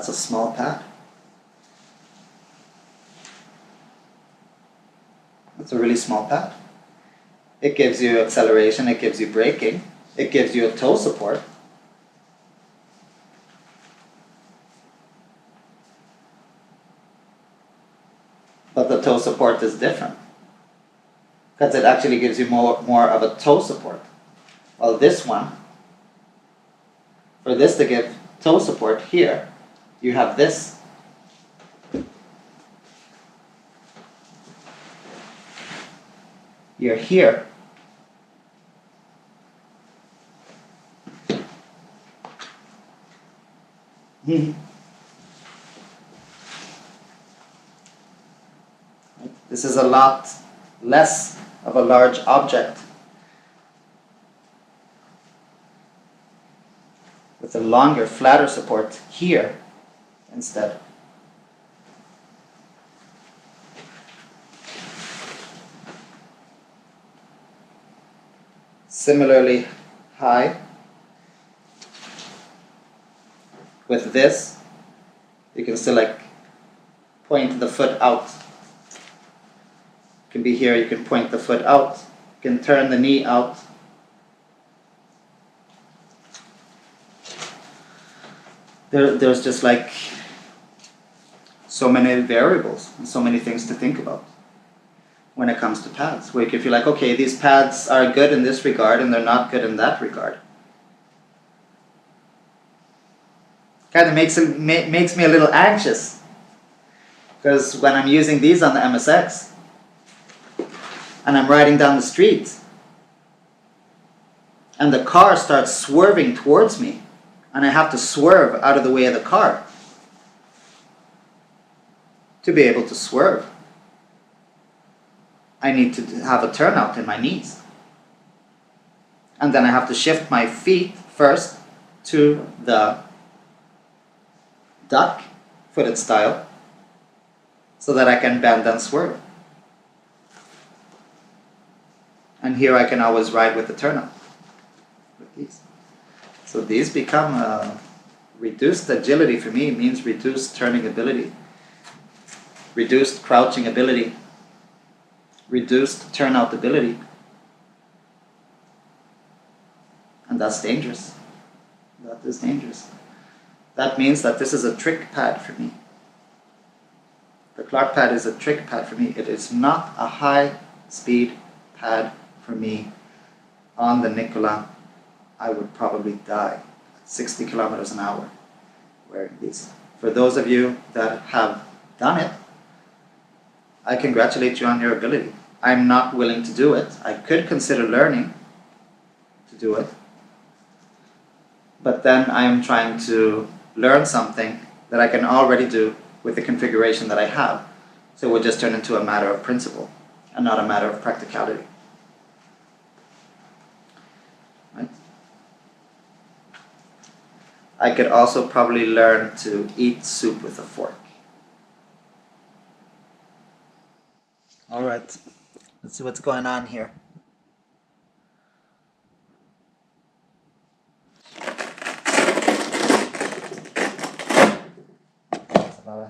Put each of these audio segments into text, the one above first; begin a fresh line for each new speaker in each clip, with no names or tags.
That's a small pad. It's a really small pad. It gives you acceleration, it gives you braking, it gives you a toe support. But the toe support is different, because it actually gives you more of a toe support. While this one, for this to give toe support here, you have this. You're here. This is a lot less of a large object with a longer, flatter support here instead. Similarly high with this, you can still like point the foot out. It can be here, you can point the foot out, you can turn the knee out. There's just like so many variables and so many things to think about when it comes to pads, where you can feel like, okay, these pads are good in this regard and they're not good in that regard. Kind of makes me a little anxious, because when I'm using these on the MSX and I'm riding down the street and the car starts swerving towards me and I have to swerve out of the way of the car to be able to swerve, I need to have a turnout in my knees. And then I have to shift my feet first to the duck footed style so that I can bend and swerve. And here I can always ride with the turnout with these. So these become reduced agility for me. It means reduced turning ability, reduced crouching ability, reduced turnout ability. And that's dangerous. That is dangerous. That means that this is a trick pad for me. The Clark pad is a trick pad for me. It is not a high speed pad for me. On the Nikola, I would probably die at 60 kilometers an hour wearing these. For those of you that have done it, I congratulate you on your ability. I'm not willing to do it. I could consider learning to do it, but then I am trying to learn something that I can already do with the configuration that I have. So it would just turn into a matter of principle and not a matter of practicality. Right? I could also probably learn to eat soup with a fork. Alright, let's see what's going on here.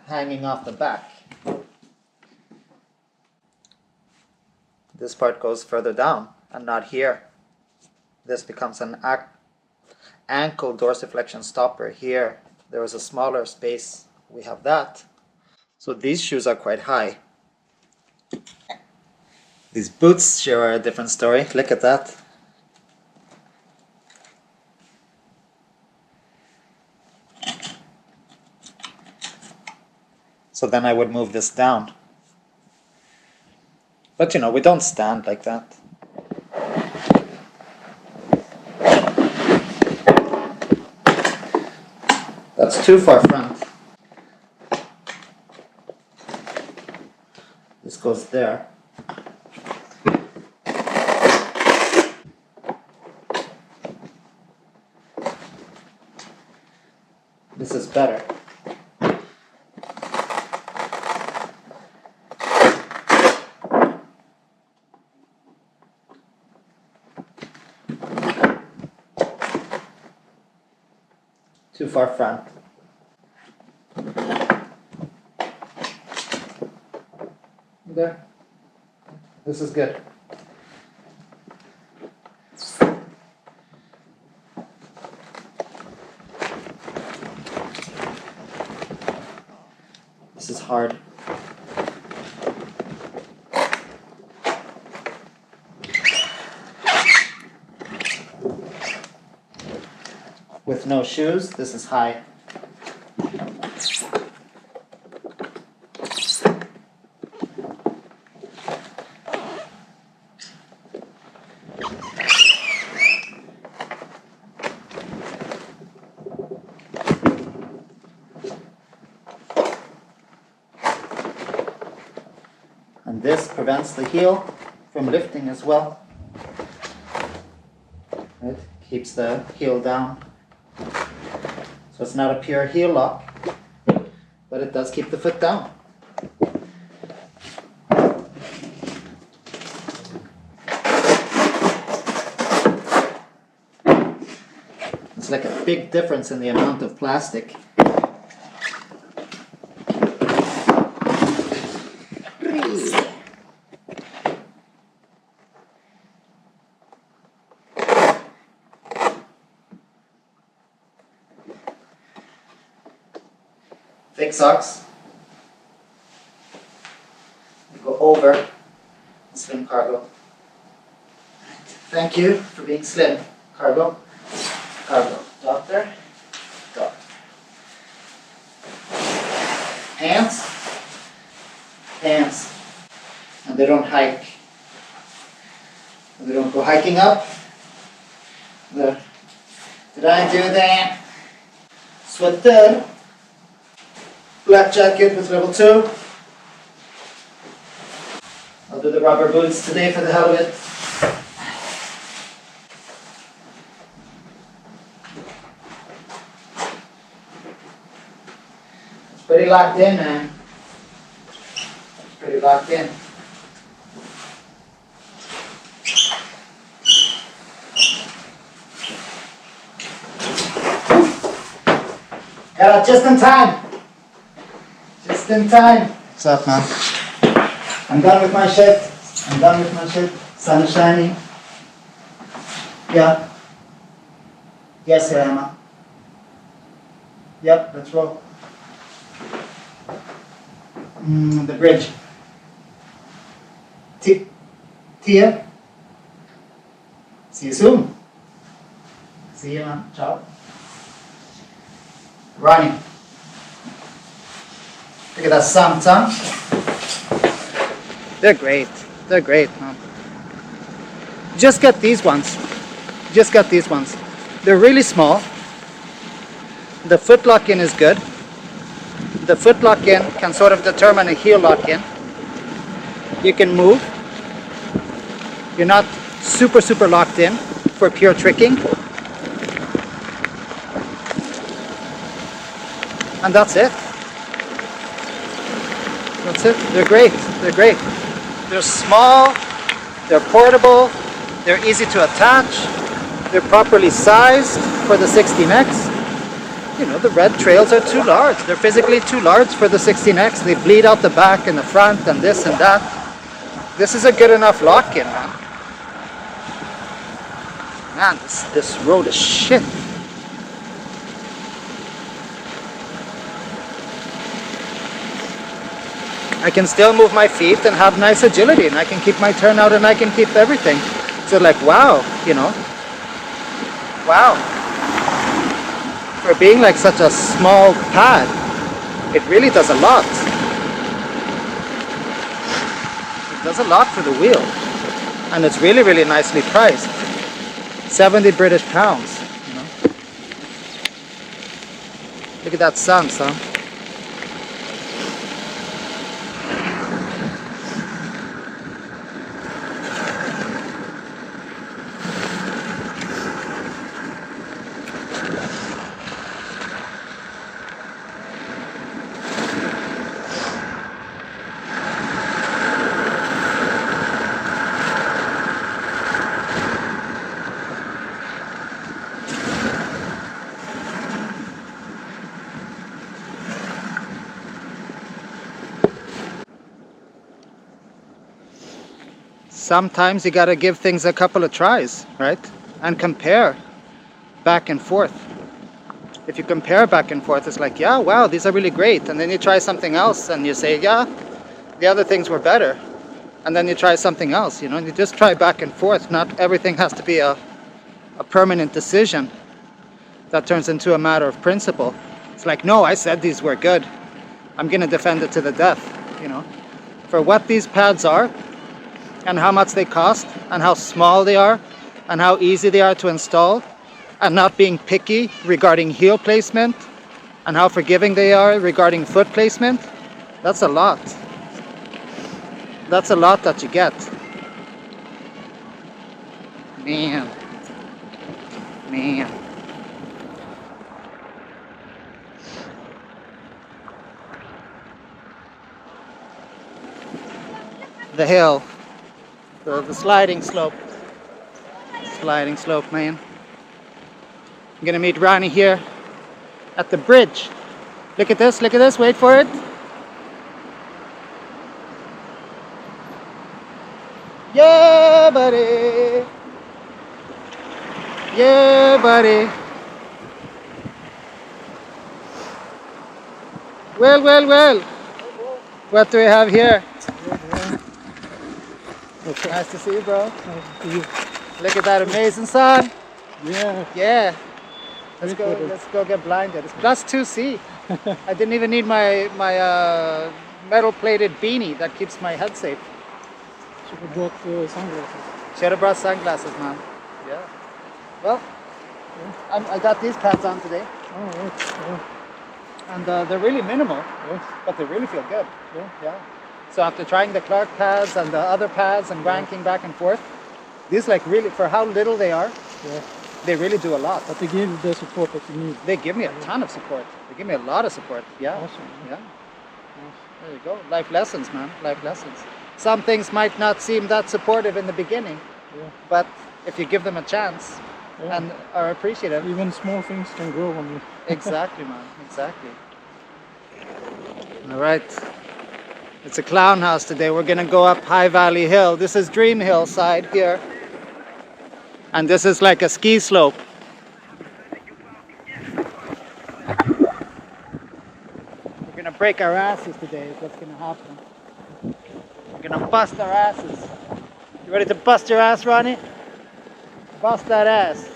Hanging off the back. This part goes further down and not here. This becomes an ankle dorsiflexion stopper. Here there is a smaller space. We have that. So these shoes are quite high. These boots sure are a different story. Look at that. So then I would move this down. But you know, we don't stand like that. That's too far front. This goes there. This is better. Too far front. There. This is good. This is hard. With no shoes, this is high. And this prevents the heel from lifting as well. It keeps the heel down. So it's not a pure heel lock, but it does keep the foot down. It's like a big difference in the amount of plastic. Thick socks. Go over slim cargo. Thank you for being slim. Cargo. Cargo. Doctor. Doctor. Pants. Pants. And they don't hike. And they don't go hiking up. Did I do that? Sweater. Black jacket with level 2. I'll do the rubber boots today for the hell of it. It's pretty locked in, man. It's pretty locked in. Got out just in time. Just in time. What's up, man? I'm done with my shift. I'm done with my shift. Sun is shining. Yeah. Yes, Emma. Yep, let's roll. The bridge. Tia. See you soon. See you, man. Ciao. Ronnie. Look at that sun, son. They're great. They're great, man. Just get these ones. Just get these ones. They're really small. The foot lock-in is good. The foot lock-in can sort of determine a heel lock-in. You can move. You're not super locked in for pure tricking. And that's it. That's it. They're great. They're great. They're small. They're portable. They're easy to attach. They're properly sized for the 16X. You know, the red trails are too large. They're physically too large for the 16X. They bleed out the back and the front and this and that. This is a good enough lock-in, man. Man, this road is shit. I can still move my feet and have nice agility, and I can keep my turnout and I can keep everything. So like, wow, you know. Wow. For being like such a small pad, it really does a lot. It does a lot for the wheel. And it's really nicely priced. 70 British pounds, you know. Look at that sun, son. sometimes you gotta give things a couple of tries, right? And compare back and forth. If you compare back and forth, it's like, yeah, wow, these are really great. And then you try something else and you say, yeah, the other things were better. And then you try something else, you know, and you just try back and forth. Not everything has to be a permanent decision that turns into a matter of principle. It's like, no, I said these were good. I'm gonna defend it to the death, you know. For what these pads are, and how much they cost, and how small they are, and how easy they are to install, and not being picky regarding heel placement, and how forgiving they are regarding foot placement, that's a lot. That's a lot that you get. Man. The hill. The sliding slope. Sliding slope, man. I'm gonna meet Ronnie here at the bridge. Look at this, wait for it. Yeah, buddy. Yeah, buddy. Well. What do we have here?
Okay.
Nice to see you, bro.
Nice to see you.
Look at that amazing sun.
Yeah.
Let's go get blinded. It's plus 2C. I didn't even need my metal plated beanie that keeps my head safe.
Should have brought sunglasses.
Should have brought sunglasses, man. Yeah. Well, I got these pads on today.
Oh, right. Yeah.
And they're really minimal,
Yes.
but they really feel good.
Yeah.
So after trying the Clark pads and the other pads and ranking back and forth, these like really, for how little they are,
Yeah.
they really do a lot.
But they give you the support that you need.
They give me a ton of support. They give me a lot of support. Yeah.
Awesome.
Yeah.
Nice.
There you go. Life lessons, man. Life lessons. Some things might not seem that supportive in the beginning,
Yeah.
but if you give them a chance
Yeah.
and are appreciative.
Even small things can grow on you.
Exactly, man. Exactly. All right. It's a clown house today. We're gonna go up High Valley Hill. This is Dream Hill side here. And this is like a ski slope. We're gonna break our asses today is what's gonna happen. We're gonna bust our asses. You ready to bust your ass, Ronnie? Bust that ass.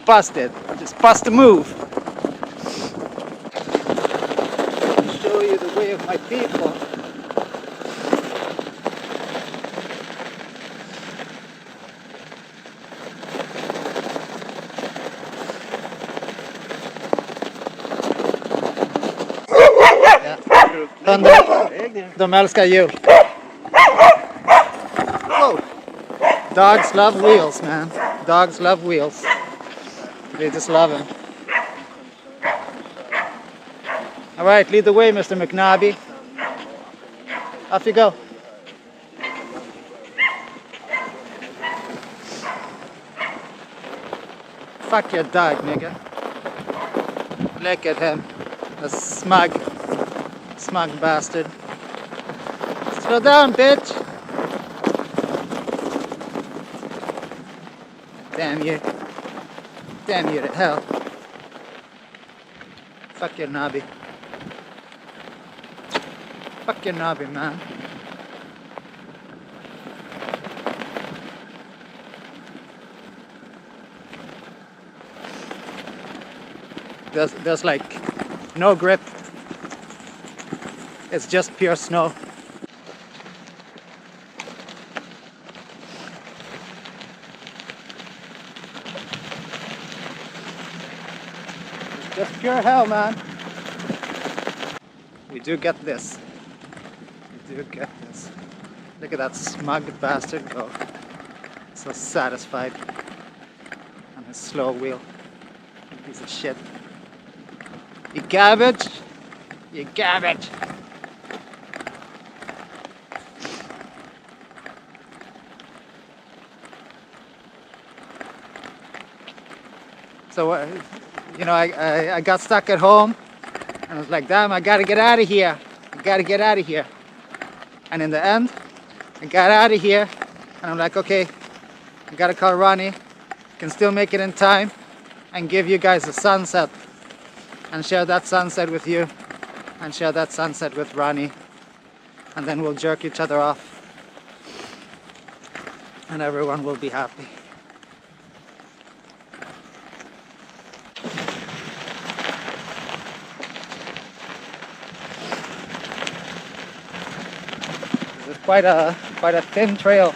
Bust it. Just bust a move. Show you the way of my people. De älskar jul. Whoa. Dogs love wheels, man. Dogs love wheels. They just love them. All right, lead the way, Mr. McNabby. Off you go. Fuck your dog, nigga. Look at him. A smug bastard. Slow down, bitch. Damn you. Damn you to hell. Fuck your knobby. Fuck your knobby, man. There's like no grip. It's just pure snow. It's just pure hell, man. We do get this. We do get this. Look at that smug bastard go. So satisfied on his slow wheel. Piece of shit. You garbage. You garbage. So, you know, I got stuck at home and I was like, damn, I gotta get out of here. I gotta get out of here. And in the end, I got out of here, and I'm like, okay, I gotta call Ronnie. Can still make it in time and give you guys a sunset and share that sunset with you and share that sunset with Ronnie, and then we'll jerk each other off and everyone will be happy. This is quite a thin trail.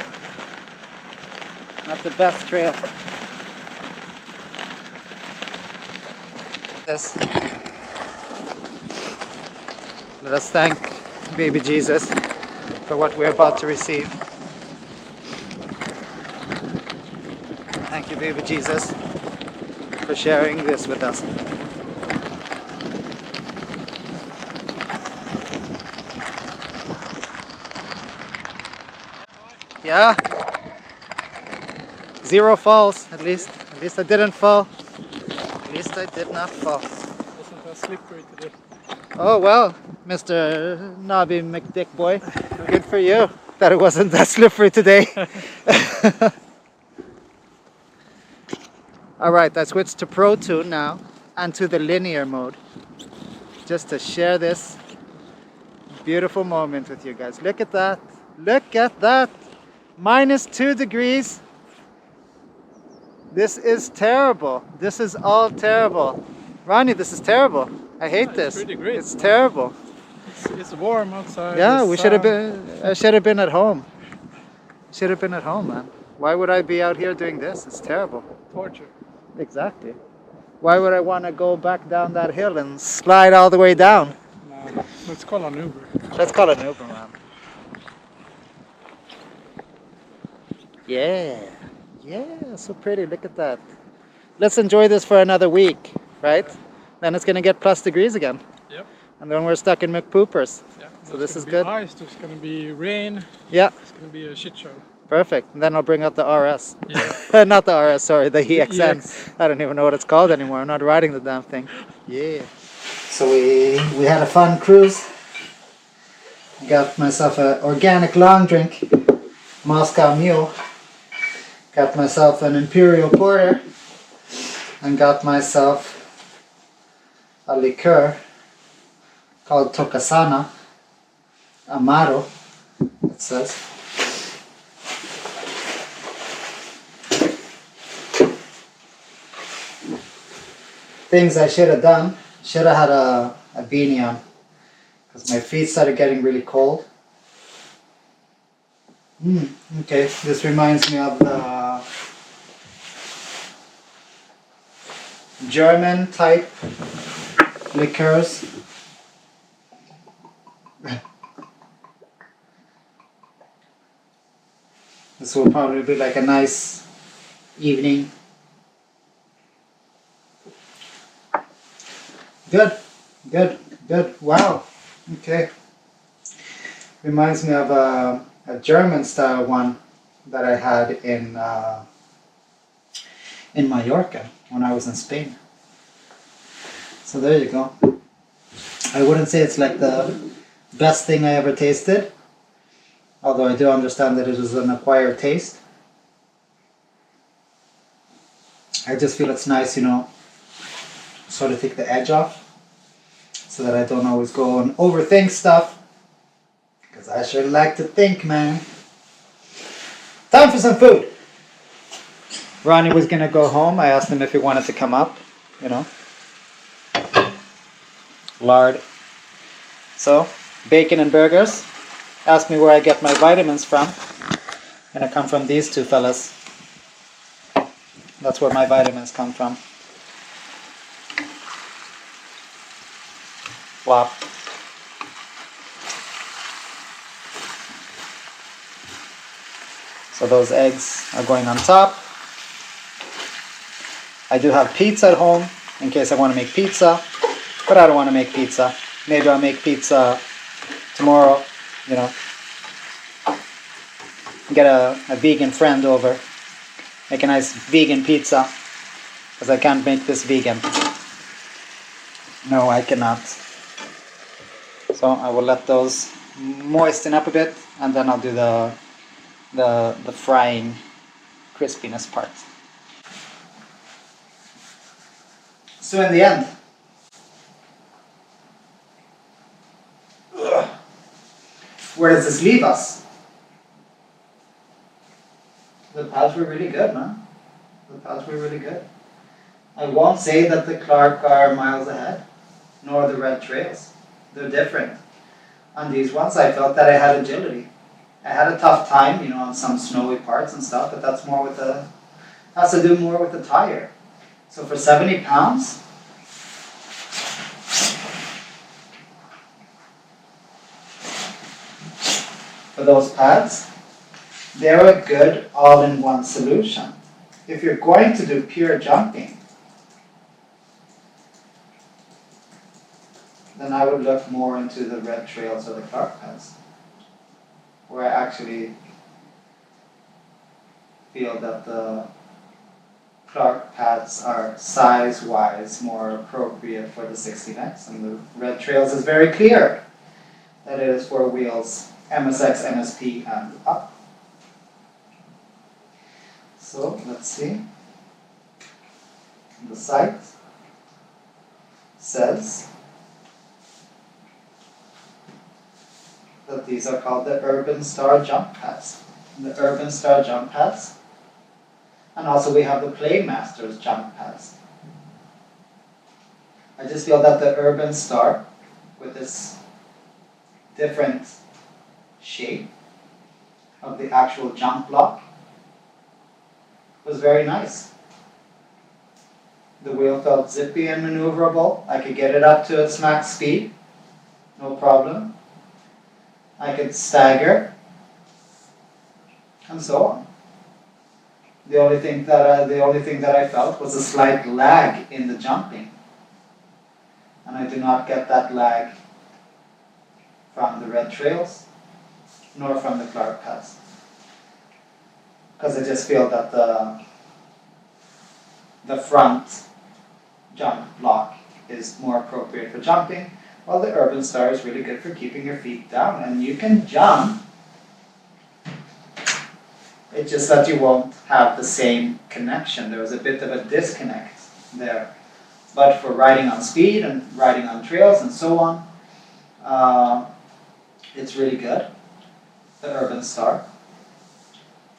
Not the best trail. This. Let us thank baby Jesus for what we're about to receive. Thank you, baby Jesus, for sharing this with us. Yeah. 0 falls, at least. At least I didn't fall. At least I did not fall.
Wasn't that slippery today?
Oh well, Mr. Nobby McDick boy. Good for you that it wasn't that slippery today. Alright, I switched to Pro Tune now and to the linear mode. Just to share this beautiful moment with you guys. Look at that. Look at that. -2 degrees. This is terrible. This is all terrible. Ronnie, this is terrible. I hate this.
It's pretty great.
It's terrible.
It's warm outside.
Yeah, we should have been. I should have been at home. Should have been at home, man. Why would I be out here doing this? It's terrible.
Torture.
Exactly. Why would I want to go back down that hill and slide all the way down?
No, let's call an Uber.
Let's call it an Uber, man. Yeah. Yeah, so pretty. Look at that. Let's enjoy this for another week, right? Then it's going to get plus degrees again.
Yep.
And then we're stuck in McPoopers.
Yeah.
So this is
be
good.
Ice, there's going to be rain.
Yeah.
It's going to be a shit show.
Perfect. And then I'll bring out the RS.
Yeah.
Not the RS, sorry, the EXN.
EX.
I don't even know what it's called anymore. I'm not riding the damn thing. Yeah. So we had a fun cruise. Got myself an organic long drink, Moscow Mule. Got myself an Imperial Porter. And got myself a liqueur called Tokasana Amaro, it says. Things I should have done. Should have had a beanie on because my feet started getting really cold. Okay, this reminds me of the German type liqueurs. This will probably be like a nice evening. Good, good, good. Wow. Okay. Reminds me of a German style one that I had in Mallorca when I was in Spain. So there you go. I wouldn't say it's like the best thing I ever tasted, although I do understand that it is an acquired taste. I just feel it's nice, you know, sort of take the edge off so that I don't always go and overthink stuff, because I sure like to think, man. Time for some food. Ronnie was gonna go home. I asked him if he wanted to come up, you know. Lard. So, bacon and burgers. Asked me where I get my vitamins from. And I come from these two fellas. That's where my vitamins come from. Flop. So those eggs are going on top. I do have pizza at home in case I want to make pizza, but I don't want to make pizza. Maybe I'll make pizza tomorrow, you know. Get a vegan friend over. Make a nice vegan pizza, because I can't make this vegan. No, I cannot. So I will let those moisten up a bit, and then I'll do the frying crispiness part. So in the end, where does this leave us? The pads were really good, man. The pads were really good. I won't say that the Clark are miles ahead, nor the Red Trails. They're different. On these ones, I felt that I had agility. I had a tough time, you know, on some snowy parts and stuff, but that's more with the, has to do more with the tire. So for 70 pounds, for those pads, they're a good all-in-one solution. If you're going to do pure jumping, then I would look more into the Red Trails or the Clark pads, where I actually feel that the Clark pads are size-wise more appropriate for the 16X, and the Red Trails is very clear that it is for wheels MSX, MSP, and up. So let's see. The site says that these are called the Urban Star jump pads. The Urban Star jump pads. And also we have the Playmasters jump pads. I just feel that the Urban Star, with this different shape of the actual jump block, was very nice. The wheel felt zippy and maneuverable. I could get it up to its max speed, no problem. I could stagger, and so on. The only thing that I felt was a slight lag in the jumping, and I do not get that lag from the Red Trails, nor from the Clark pads, because I just feel that the front jump block is more appropriate for jumping, while the Urban Star is really good for keeping your feet down. And you can jump, it's just that you won't have the same connection. There was a bit of a disconnect there. But for riding on speed and riding on trails and so on, it's really good, the Urban Star.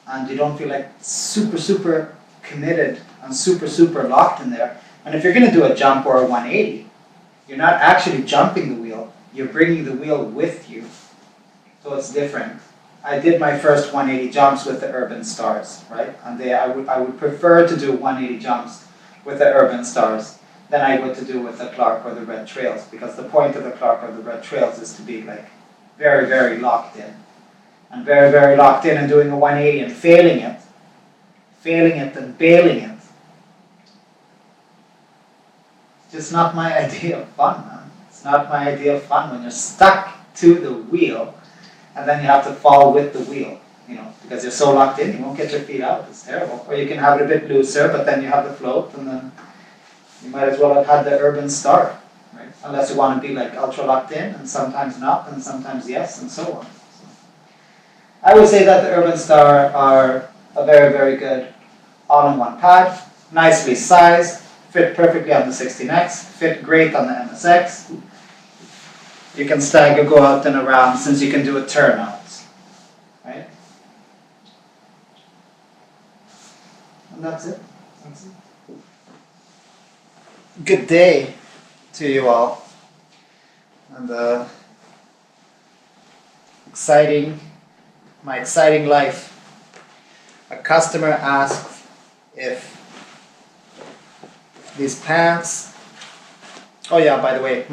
And you don't feel like super committed and super locked in there. And if you're going to do a jump or a 180, you're not actually jumping the wheel, you're bringing the wheel with you. So it's different. I did my first 180 jumps with the Urban Stars, right? And I would prefer to do 180 jumps with the Urban Stars than I would to do with the Clark or the Red Trails, because the point of the Clark or the Red Trails is to be like very locked in. And very locked in and doing a 180 and failing it and bailing it. It's just not my idea of fun, man. It's not my idea of fun when you're stuck to the wheel and then you have to fall with the wheel, you know, because you're so locked in, you won't get your feet out. It's terrible. Or you can have it a bit looser, but then you have the float, and then you might as well have had the Urban Star, right? Unless you want to be like ultra locked in, and sometimes not, and sometimes yes, and so on. So I would say that the Urban Star are a very good all-in-one pad, nicely sized, fit perfectly on the 16X, fit great on the MSX. You can stagger, go out and around, since you can do a turnout, right? And that's it. That's it. Good day to you all. And my exciting life. A customer asked if these pants, oh yeah, by the way,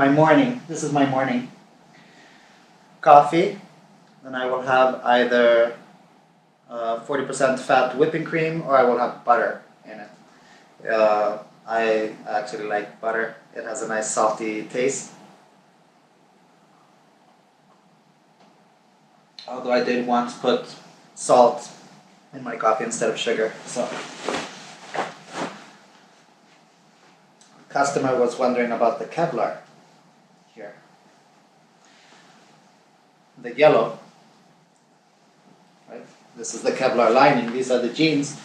this is my morning coffee. Then I will have either 40% fat whipping cream, or I will have butter in it. I actually like butter. It has a nice salty taste. Although I did want to put salt in my coffee instead of sugar. So, customer was wondering about the Kevlar here. the yellow. Right? This is the Kevlar lining. These are the jeans.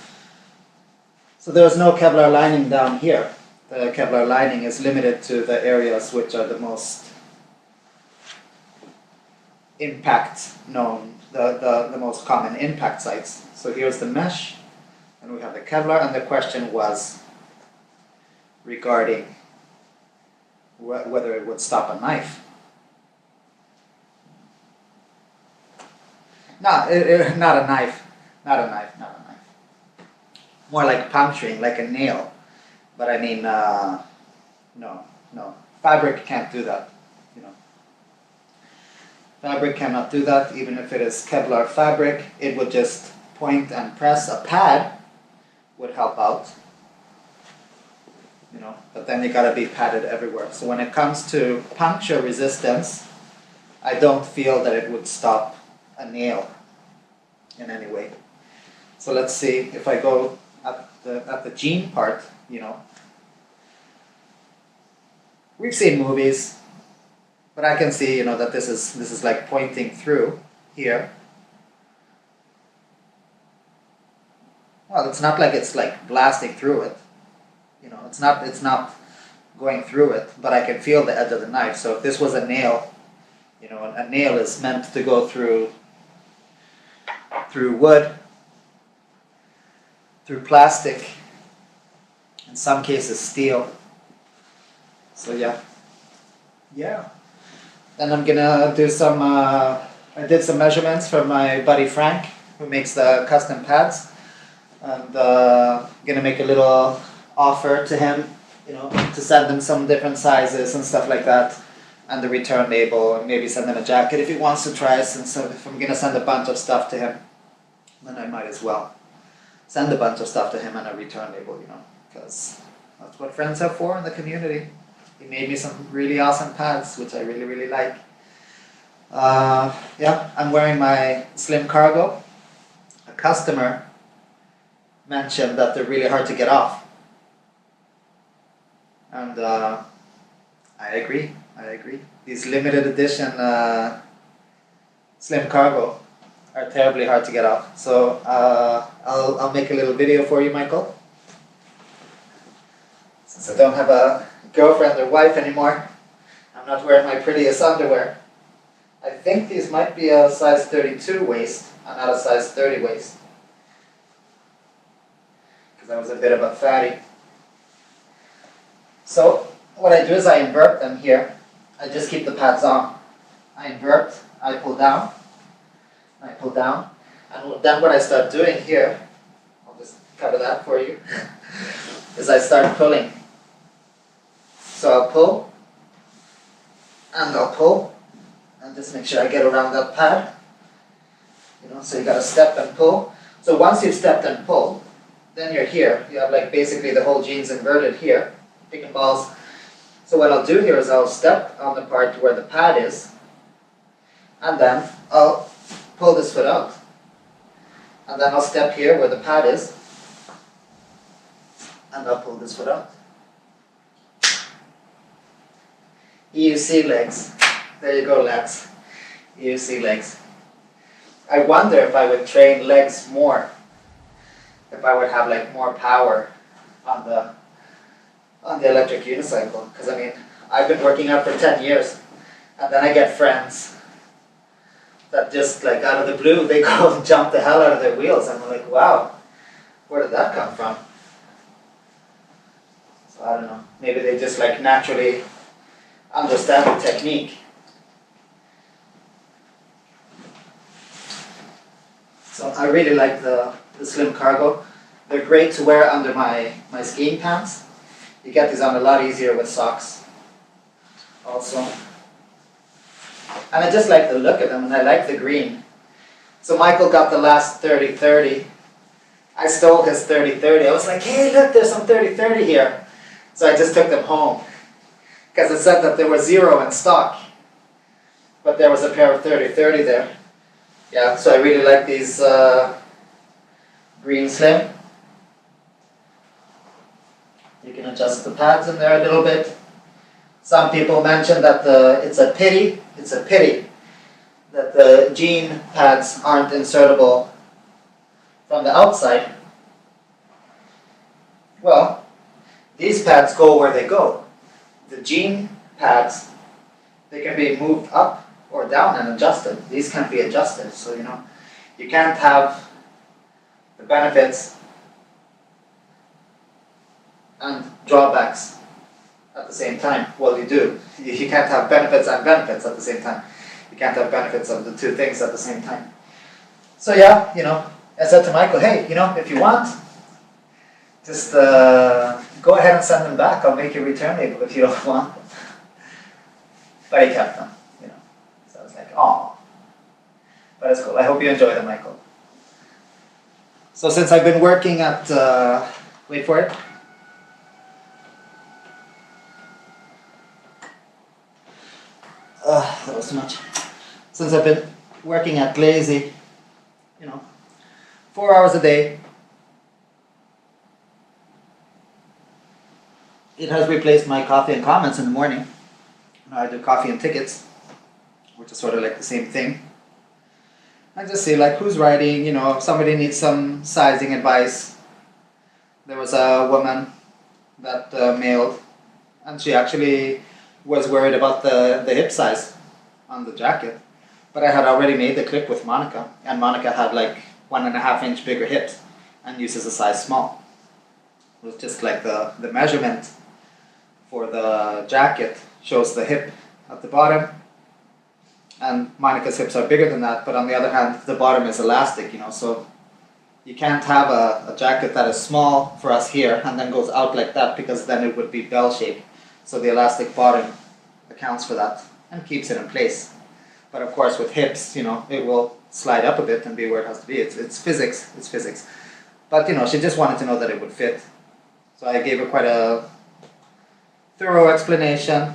So there is no Kevlar lining down here. The Kevlar lining is limited to the areas which are the most impact known, the most common impact sites. So here's the mesh, and we have the Kevlar, and the question was regarding whether it would stop a knife. No, not a knife, not a knife. More like puncturing, like a nail. But I mean, no. Fabric can't do that, you know. Fabric cannot do that, even if it is Kevlar fabric. It would just point and press. A pad would help out, you know, but then you gotta be padded everywhere. So when it comes to puncture resistance, I don't feel that it would stop a nail in any way. So let's see if I go at the jean part, you know. We've seen movies, but I can see, you know, that this is like pointing through here. Well, it's not like it's like blasting through it. You know, it's not going through it, but I can feel the edge of the knife. So if this was a nail, you know, a nail is meant to go through wood, through plastic, in some cases steel. So yeah. Then I'm gonna do some, I did some measurements for my buddy Frank, who makes the custom pads. And gonna make a little offer to him, you know, to send him some different sizes and stuff like that, and the return label, and maybe send him a jacket if he wants to try. Since if I'm gonna send a bunch of stuff to him, then I might as well send a bunch of stuff to him and a return label, you know, because that's what friends are for in the community. He made me some really awesome pads, which I really, really like. Yeah, I'm wearing my slim cargo. A customer mentioned that they're really hard to get off. And I agree. These limited edition slim cargo are terribly hard to get off. So I'll make a little video for you, Michael. Since I don't have a girlfriend or wife anymore, I'm not wearing my prettiest underwear. I think these might be a size 32 waist and not a size 30 waist, because I was a bit of a fatty. So what I do is I invert them here. I just keep the pads on. I invert, I pull down, and then what I start doing here, I'll just cover that for you, is I start pulling. So I'll pull, and just make sure I get around that pad. You know, so you gotta step and pull. So once you've stepped and pulled, then you're here. You have like basically the whole jeans inverted here, picking balls. So what I'll do here is I'll step on the part where the pad is, and then I'll pull this foot out. And then I'll step here where the pad is, and I'll pull this foot out. EUC legs. There you go, lads. EUC legs. I wonder if I would train legs more. If I would have like more power on the electric unicycle. Because I mean, I've been working out for 10 years, and then I get friends that just like out of the blue, they go and jump the hell out of their wheels. And I'm like, wow, where did that come from? So I don't know. Maybe they just like naturally understand the technique. So I really like the slim cargo. They're great to wear under my skiing pants. You get these on a lot easier with socks also. And I just like the look of them, and I like the green. So Michael got the last 30-30. I stole his 30-30. I was like, hey, look, there's some 30-30 here. So I just took them home, because it said that there was 0 in stock, but there was a pair of 30-30 there. Yeah, so I really like these green slim. You can adjust the pads in there a little bit. Some people mentioned that it's a pity that the jean pads aren't insertable from the outside, well, these pads go where they go. The jean pads, they can be moved up or down and adjusted. These can't be adjusted, so you can't have the benefits and drawbacks at the same time. Well, you do. You can't have benefits and benefits at the same time. You can't have benefits of the two things at the same time. So yeah, I said to Michael, hey, if you want, just go ahead and send them back. I'll make you return label if you don't want them. But he kept them, So I was like, oh. But it's cool. I hope you enjoy them, Michael. So since I've been working at, wait for it. That was too much. Since I've been working at Lazy, 4 hours a day, it has replaced my coffee and comments in the morning. I do coffee and tickets, which is sort of like the same thing. I just see like who's writing, if somebody needs some sizing advice. There was a woman that mailed, and she actually was worried about the hip size on the jacket. But I had already made the clip with Monica, and Monica had like 1.5 inch bigger hips and uses a size small. It was just like the measurement for the jacket shows the hip at the bottom, and Monica's hips are bigger than that, but on the other hand, the bottom is elastic, so you can't have a jacket that is small for us here and then goes out like that, because then it would be bell-shaped. So the elastic bottom accounts for that and keeps it in place. But of course with hips, it will slide up a bit and be where it has to be. It's physics, it's physics. But she just wanted to know that it would fit. So I gave her quite a thorough explanation.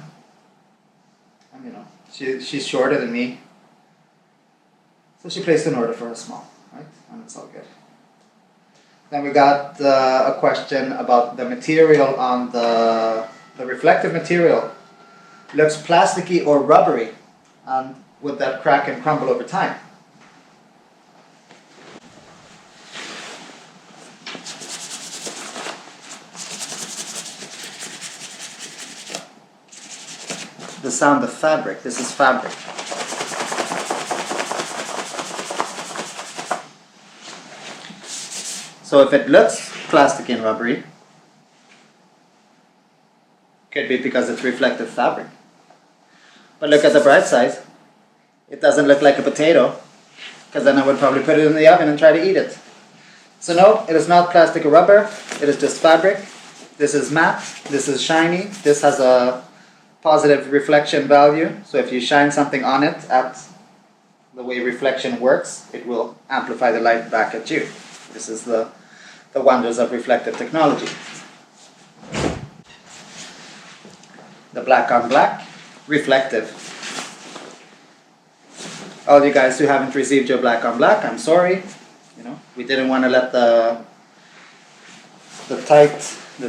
And she's shorter than me. So she placed an order for a small, right? And it's all good. Then we got a question about the material on the reflective material. Looks plasticky or rubbery, and would that crack and crumble over time? The sound of fabric. This is fabric. So if it looks plastic and rubbery, could be because it's reflective fabric. But look at the bright side. It doesn't look like a potato, because then I would probably put it in the oven and try to eat it. So no, it is not plastic or rubber. It is just fabric. This is matte. This is shiny. This has a positive reflection value. So if you shine something on it, at the way reflection works, it will amplify the light back at you. This is the wonders of reflective technology. The black on black, reflective. All you guys who haven't received your black on black, I'm sorry. We didn't want to let the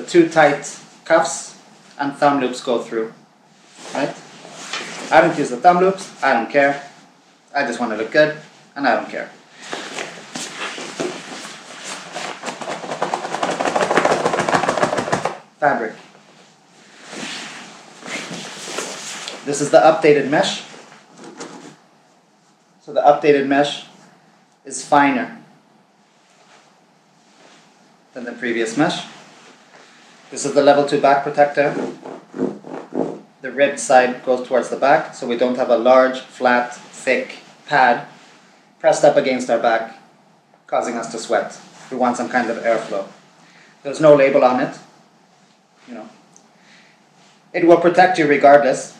too tight cuffs and thumb loops go through. Right? I don't use the thumb loops, I don't care. I just want to look good, and I don't care. Fabric. This is the updated mesh. So the updated mesh is finer than the previous mesh. This is the level 2 back protector. The ribbed side goes towards the back, so we don't have a large, flat, thick pad pressed up against our back, causing us to sweat. We want some kind of airflow. There's no label on it. It will protect you regardless.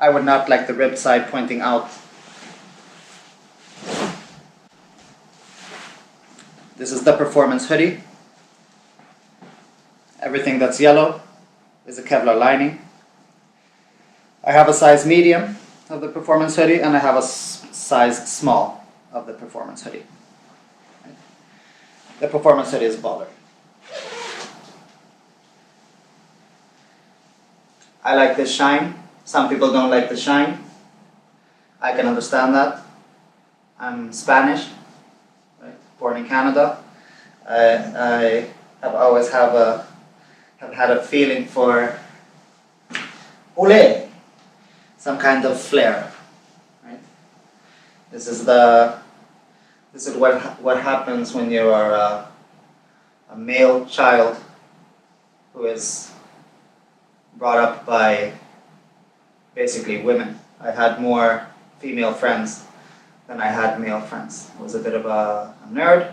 I would not like the ribbed side pointing out. This is the performance hoodie. Everything that's yellow is a Kevlar lining. I have a size medium of the performance hoodie, and I have a size small of the performance hoodie. The performance hoodie is baller. I like the shine. Some people don't like the shine. I can understand that. I'm Spanish, right? Born in Canada. I have always have had a feeling for ole, some kind of flair, right? This is what happens when you are a male child who is brought up by basically women. I had more female friends than I had male friends. I was a bit of a nerd.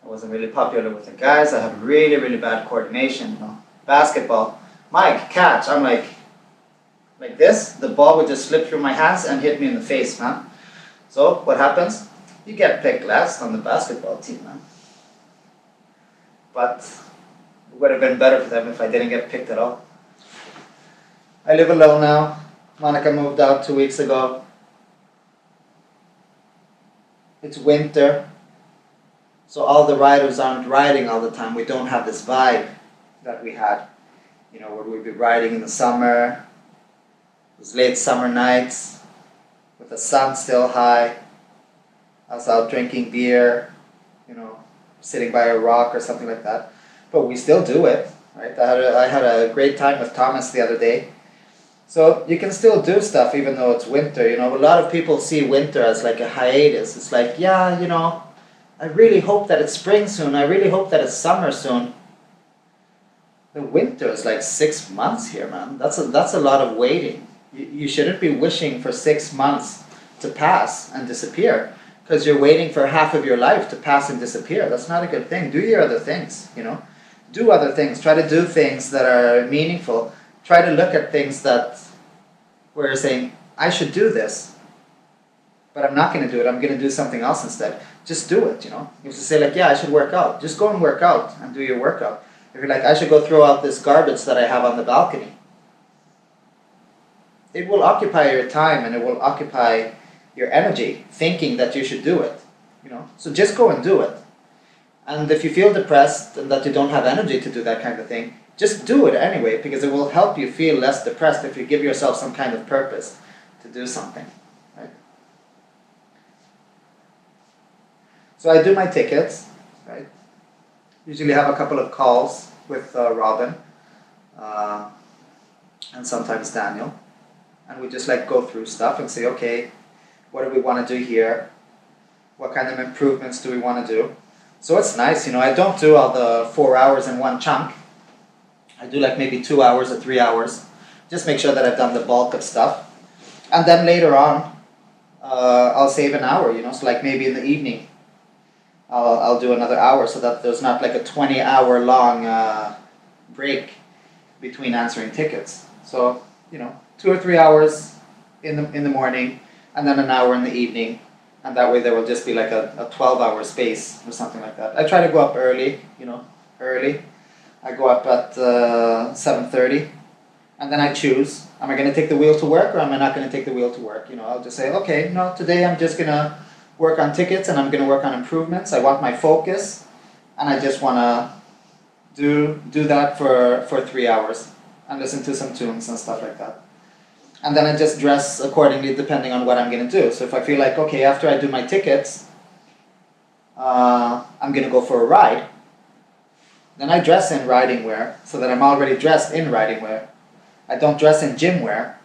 I wasn't really popular with the guys. I had really, really bad coordination. You know? Basketball, Mike, catch. I'm like this. The ball would just slip through my hands and hit me in the face, man. So what happens? You get picked last on the basketball team, man. But it would have been better for them if I didn't get picked at all. I live alone now. Monica moved out 2 weeks ago. It's winter. So all the riders aren't riding all the time. We don't have this vibe that we had, you know, where we'd be riding in the summer, those late summer nights, with the sun still high, us out drinking beer, you know, sitting by a rock or something like that. But we still do it, right? I had a great time with Thomas the other day. So you can still do stuff even though it's winter, you know. A lot of people see winter as like a hiatus. It's like, yeah, you know, I really hope that it's spring soon. I really hope that it's summer soon. The winter is like 6 months here, man. That's a lot of waiting. You shouldn't be wishing for 6 months to pass and disappear because you're waiting for half of your life to pass and disappear. That's not a good thing. Do your other things, you know. Do other things. Try to do things that are meaningful. Try to look at things where you're saying, I should do this, but I'm not going to do it. I'm going to do something else instead. Just do it, you know. You have to say like, yeah, I should work out. Just go and work out and do your workout. If you're like, I should go throw out this garbage that I have on the balcony. It will occupy your time and it will occupy your energy thinking that you should do it, you know. So just go and do it. And if you feel depressed and that you don't have energy to do that kind of thing, just do it anyway because it will help you feel less depressed if you give yourself some kind of purpose to do something. Right? So I do my tickets, right? Usually have a couple of calls with Robin and sometimes Daniel. And we just like go through stuff and say, okay, what do we want to do here? What kind of improvements do we want to do? So it's nice, you know, I don't do all the 4 hours in one chunk. I do like maybe 2 hours or 3 hours. Just make sure that I've done the bulk of stuff. And then later on, I'll save an hour, you know, so like maybe in the evening, I'll do another hour so that there's not like a 20-hour long break between answering tickets. So, you know, 2 or 3 hours in the morning and then an hour in the evening. And that way there will just be like a 12-hour space or something like that. I try to go up early, you know, early. I go up at 7:30 and then I choose, am I going to take the wheel to work or am I not going to take the wheel to work? You know, I'll just say, okay, no, today I'm just going to work on tickets and I'm going to work on improvements. I want my focus and I just want to do that for 3 hours and listen to some tunes and stuff like that. And then I just dress accordingly depending on what I'm going to do. So if I feel like, okay, after I do my tickets, I'm going to go for a ride, then I dress in riding wear so that I'm already dressed in riding wear. I don't dress in gym wear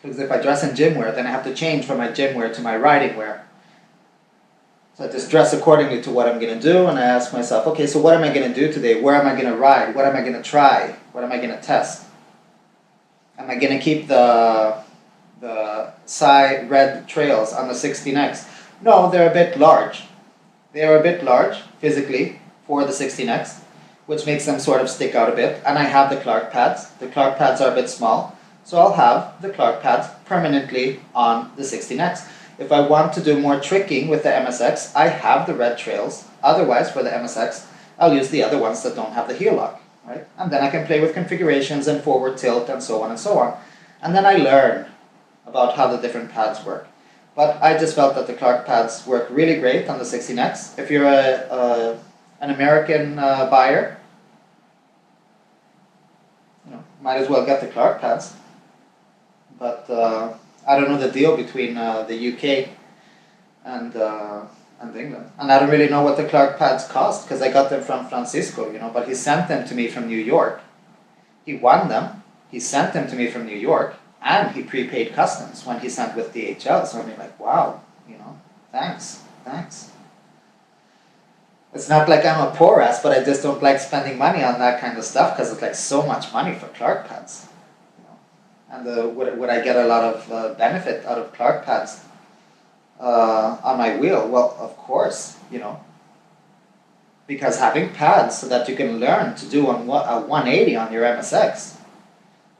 because if I dress in gym wear, then I have to change from my gym wear to my riding wear. So I just dress accordingly to what I'm going to do and I ask myself, okay, so what am I going to do today? Where am I going to ride? What am I going to try? What am I going to test? Am I going to keep the Sai red trails on the 16X? No, they're a bit large. They are a bit large physically for the 16X, which makes them sort of stick out a bit. And I have the Clark pads. The Clark pads are a bit small, so I'll have the Clark pads permanently on the 16X. If I want to do more tricking with the MSX, I have the red trails. Otherwise, for the MSX, I'll use the other ones that don't have the heel lock. Right? And then I can play with configurations and forward tilt and so on and so on. And then I learn about how the different pads work. But I just felt that the Clark pads work really great on the 16X. If you're an American buyer, you know, might as well get the Clark pads. But I don't know the deal between the UK and England, and I don't really know what the Clark pads cost because I got them from Francisco, you know. But he sent them to me from New York. He won them. He sent them to me from New York, and he prepaid customs when he sent with DHL. So I'm like, wow, you know, thanks. It's not like I'm a poor ass, but I just don't like spending money on that kind of stuff because it's like so much money for Clark pads. You know? And would I get a lot of benefit out of Clark pads on my wheel? Well, of course, you know. Because having pads so that you can learn to do a 180 on your MSX,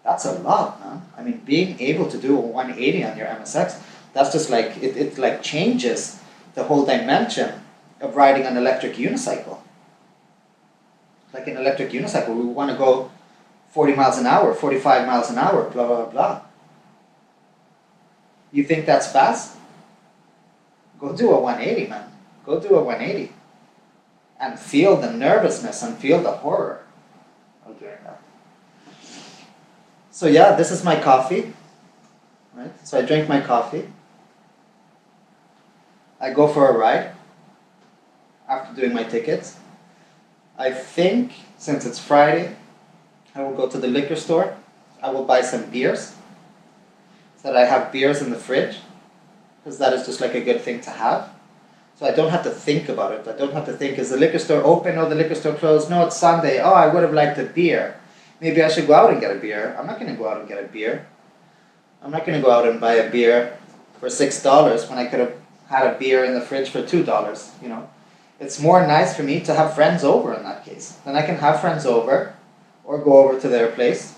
that's a lot, man. I mean, being able to do a 180 on your MSX, that's just like, it like changes the whole dimension of riding an electric unicycle. Like an electric unicycle, we want to go 40 miles an hour, 45 miles an hour, blah, blah, blah. You think that's fast? Go do a 180, man. Go do a 180. And feel the nervousness and feel the horror of doing that. So yeah, this is my coffee. Right? So I drink my coffee. I go for a ride after doing my tickets. I think, since it's Friday, I will go to the liquor store. I will buy some beers, so that I have beers in the fridge, because that is just like a good thing to have. So I don't have to think about it. I don't have to think, is the liquor store open? Oh, the liquor store closed. No, it's Sunday. Oh, I would have liked a beer. Maybe I should go out and get a beer. I'm not going to go out and get a beer. I'm not going to go out and buy a beer for $6 when I could have had a beer in the fridge for $2, you know. It's more nice for me to have friends over in that case. Then I can have friends over, or go over to their place,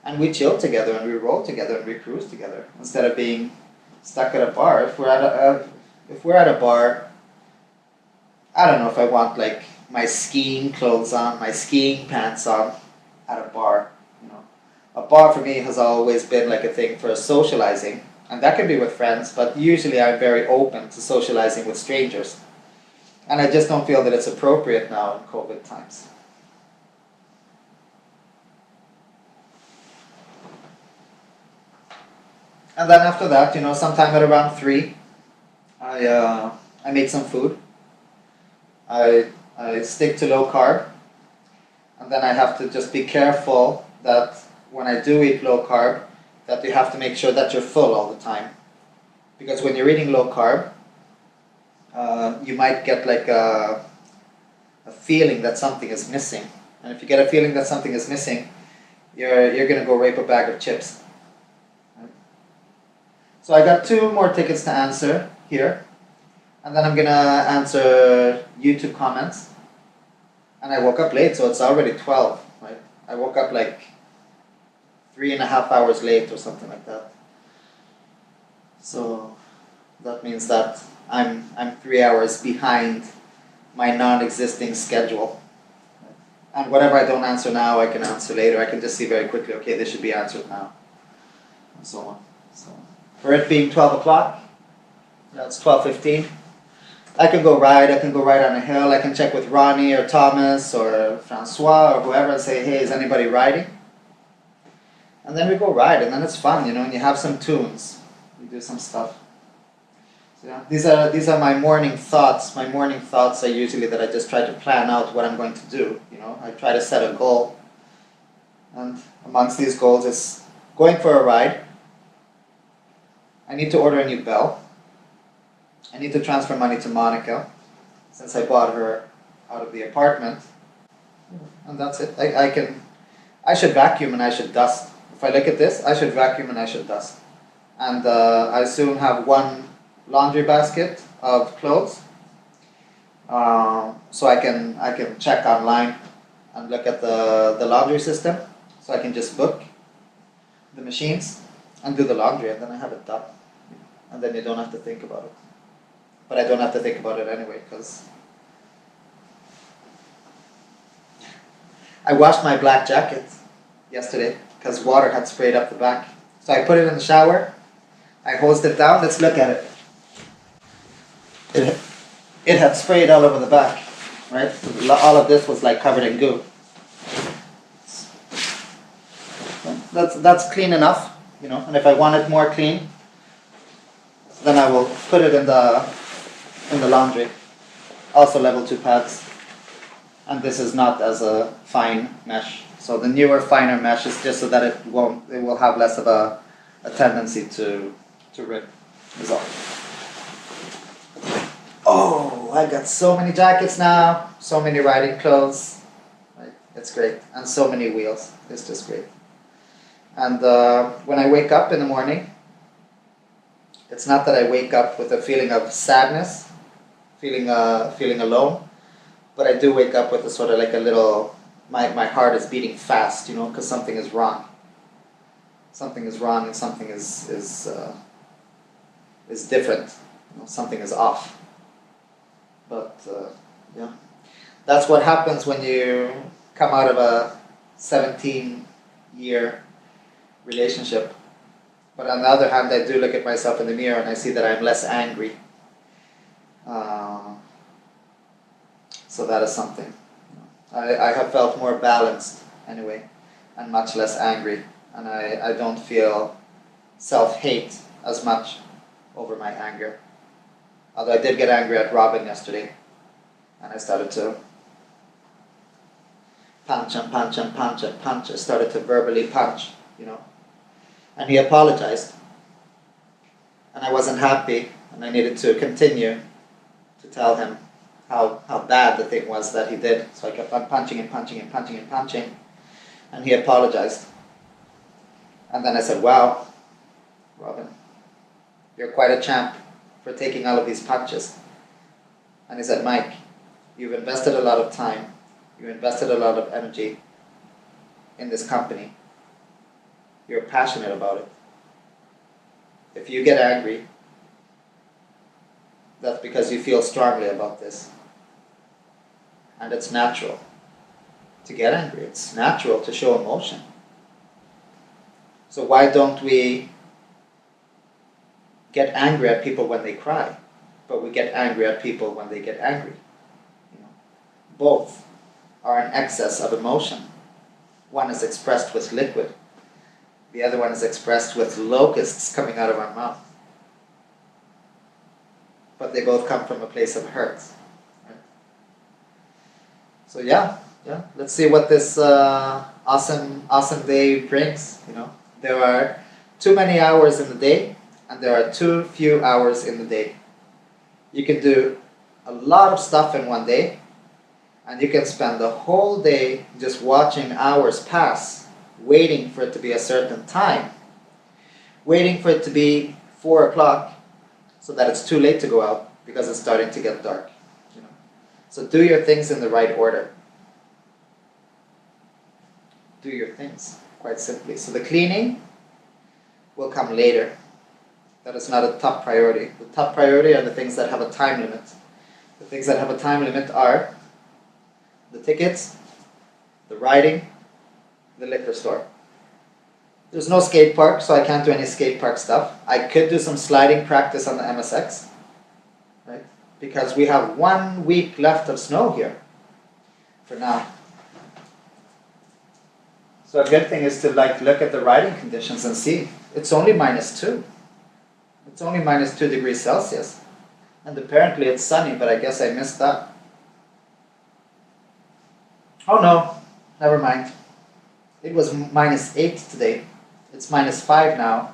and we chill together, and we roll together, and we cruise together, instead of being stuck at a bar. If we're at a bar, I don't know if I want like my skiing clothes on, my skiing pants on at a bar. You know, a bar for me has always been like a thing for socializing, and that can be with friends, but usually I'm very open to socializing with strangers. And I just don't feel that it's appropriate now in COVID times. And then after that, you know, sometime at around 3, I make some food. I stick to low carb, and then I have to just be careful that when I do eat low carb, that you have to make sure that you're full all the time. Because when you're eating low carb, you might get like a feeling that something is missing. And if you get a feeling that something is missing, you're going to go rape a bag of chips. Right? So I got 2 more tickets to answer here. And then I'm going to answer YouTube comments. And I woke up late, so it's already 12. Right? I woke up like 3.5 hours late or something like that. So that means that I'm 3 hours behind my non-existing schedule. And whatever I don't answer now, I can answer later. I can just see very quickly, okay, this should be answered now. And so on. So for it being 12 o'clock, that's 12:15. I can go ride on a hill, I can check with Ronnie or Thomas or Francois or whoever and say, hey, is anybody riding? And then we go ride, and then it's fun, you know, and you have some tunes. We do some stuff. So yeah, these are my morning thoughts. My morning thoughts are usually that I just try to plan out what I'm going to do, you know. I try to set a goal. And amongst these goals is going for a ride. I need to order a new bell. I need to transfer money to Monica, since I bought her out of the apartment. And that's it. I should vacuum and I should dust. If I look at this, I should vacuum and I should dust. And I soon have 1 laundry basket of clothes. So I can check online and look at the laundry system. So I can just book the machines and do the laundry, and then I have it done. And then you don't have to think about it. But I don't have to think about it anyway, because I washed my black jacket yesterday because water had sprayed up the back. So I put it in the shower, I hosed it down, let's look at it. It had sprayed all over the back, right? All of this was like covered in goo. That's clean enough, you know, and if I want it more clean, then I will put it in the laundry. Also level 2 pads. And this is not as a fine mesh. So the newer, finer mesh is just so that it will have less of a tendency to rip. Is all. Oh, I got so many jackets now, so many riding clothes. Right? It's great, and so many wheels. It's just great. And when I wake up in the morning, it's not that I wake up with a feeling of sadness, feeling alone, but I do wake up with a sort of like a little, my heart is beating fast, you know, because something is wrong. Something is wrong, and something is different. You know, something is off. But yeah, that's what happens when you come out of a 17-year relationship. But on the other hand, I do look at myself in the mirror and I see that I'm less angry. So that is something. I have felt more balanced anyway, and much less angry. And I don't feel self-hate as much over my anger. Although I did get angry at Robin yesterday, and I started to punch and punch and punch and punch. I started to verbally punch, you know. And he apologized. And I wasn't happy, and I needed to continue to tell him how bad the thing was that he did. So I kept on punching and punching and punching and punching, and he apologized. And then I said, wow, Robin, you're quite a champ for taking all of these punches. And he said, Mike, you've invested a lot of time, you invested a lot of energy in this company. You're passionate about it. If you get angry, that's because you feel strongly about this. And it's natural to get angry. It's natural to show emotion. So why don't we get angry at people when they cry, but we get angry at people when they get angry? You know, both are an excess of emotion. One is expressed with liquid. The other one is expressed with locusts coming out of our mouth. But they both come from a place of hurt. Right? So yeah, let's see what this awesome day brings. You know, there are too many hours in the day, and there are too few hours in the day. You can do a lot of stuff in one day, and you can spend the whole day just watching hours pass, waiting for it to be a certain time, waiting for it to be 4 o'clock, so that it's too late to go out because it's starting to get dark. You know? So do your things in the right order. Do your things, quite simply. So the cleaning will come later. That is not a top priority. The top priority are the things that have a time limit. The things that have a time limit are the tickets, the riding, the liquor store. There's no skate park, so I can't do any skate park stuff. I could do some sliding practice on the MSX, right? Because we have 1 week left of snow here, for now. So a good thing is to look at the riding conditions and see. It's only -2. It's only -2 degrees Celsius. And apparently it's sunny, but I guess I missed that. Oh no, never mind. It was -8 today. It's -5 now.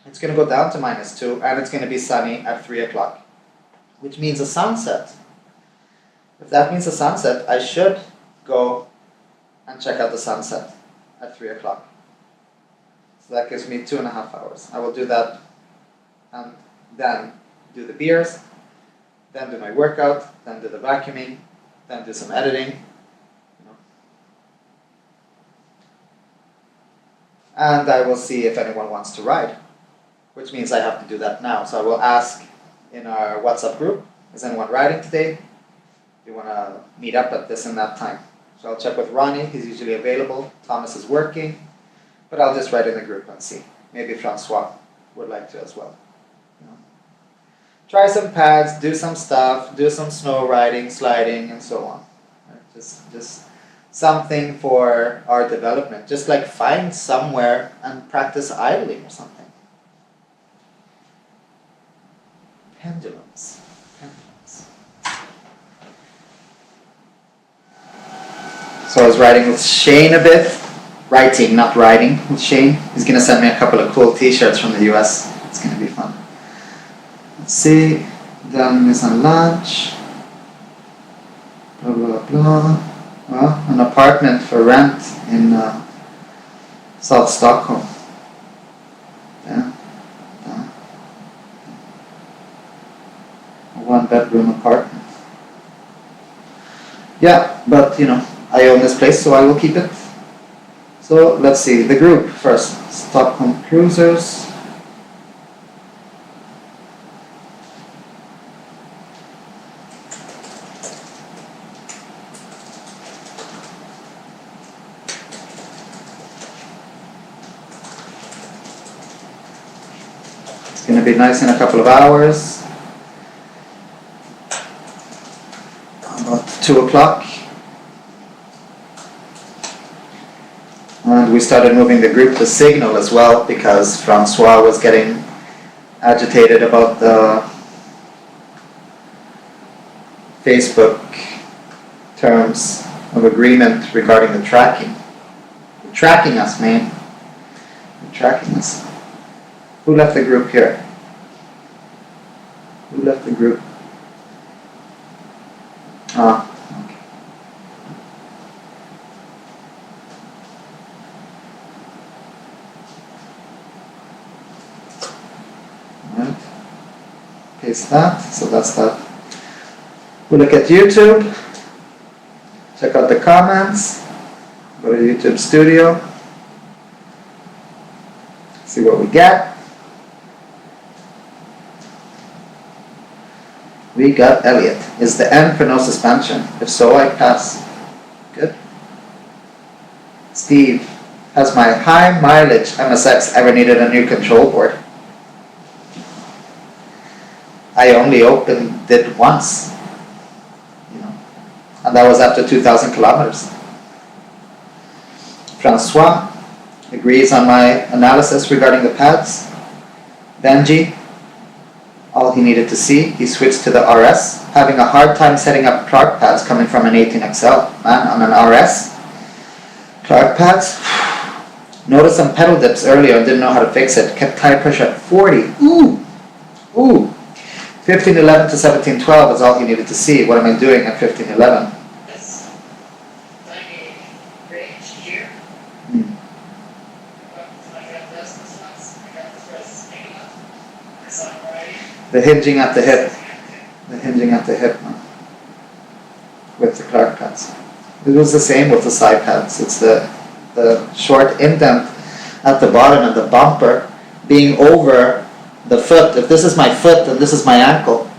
It's going to go down to -2, and it's going to be sunny at 3 o'clock, which means a sunset. If that means a sunset, I should go and check out the sunset at 3 o'clock. So that gives me 2.5 hours. I will do that, and then do the beers, then do my workout, then do the vacuuming, then do some editing. And I will see if anyone wants to ride, which means I have to do that now. So I will ask in our WhatsApp group, is anyone riding today? Do you want to meet up at this and that time? So I'll check with Ronnie, he's usually available. Thomas is working, but I'll just write in the group and see. Maybe Francois would like to as well. You know. Try some pads, do some stuff, do some snow riding, sliding, and so on. Right? Just something for our development. Just like find somewhere and practice idling or something. Pendulums. Pendulums. So I was riding with Shane a bit. Writing, not riding, with Shane. He's going to send me a couple of cool t-shirts from the US. It's going to be fun. Let's see. Then is on lunch. Blah, blah, blah. Well, an apartment for rent in South Stockholm. Yeah. A 1-bedroom apartment. Yeah, but you know, I own this place, so I will keep it. So let's see, the group first. Stockholm Cruisers. It's going to be nice in a couple of hours. About 2 o'clock. And we started moving the group to Signal as well because Francois was getting agitated about the Facebook terms of agreement regarding the tracking. They're tracking us, man. They're tracking us. Who left the group here? Who left the group? Ah. Paste that, so that's that. We'll look at YouTube, check out the comments, go to YouTube Studio, see what we get. We got Elliot. Is the N for no suspension? If so, I pass. Good. Steve, has my high mileage MSX ever needed a new control board? I only opened it once, you know, and that was after 2,000 kilometers. Francois agrees on my analysis regarding the pads. Benji, all he needed to see, he switched to the RS, having a hard time setting up Clark pads coming from an 18XL. Man, on an RS, Clark pads, noticed some pedal dips earlier and didn't know how to fix it. Kept tire pressure at 40. Ooh! 1511 to 1712 is all he needed to see. What am I doing at 1511? The hinging at the hip. The hinging at the hip with the Clark pads. It was the same with the Sai Pads. It's the short indent at the bottom and the bumper being over the foot. If this is my foot and this is my ankle,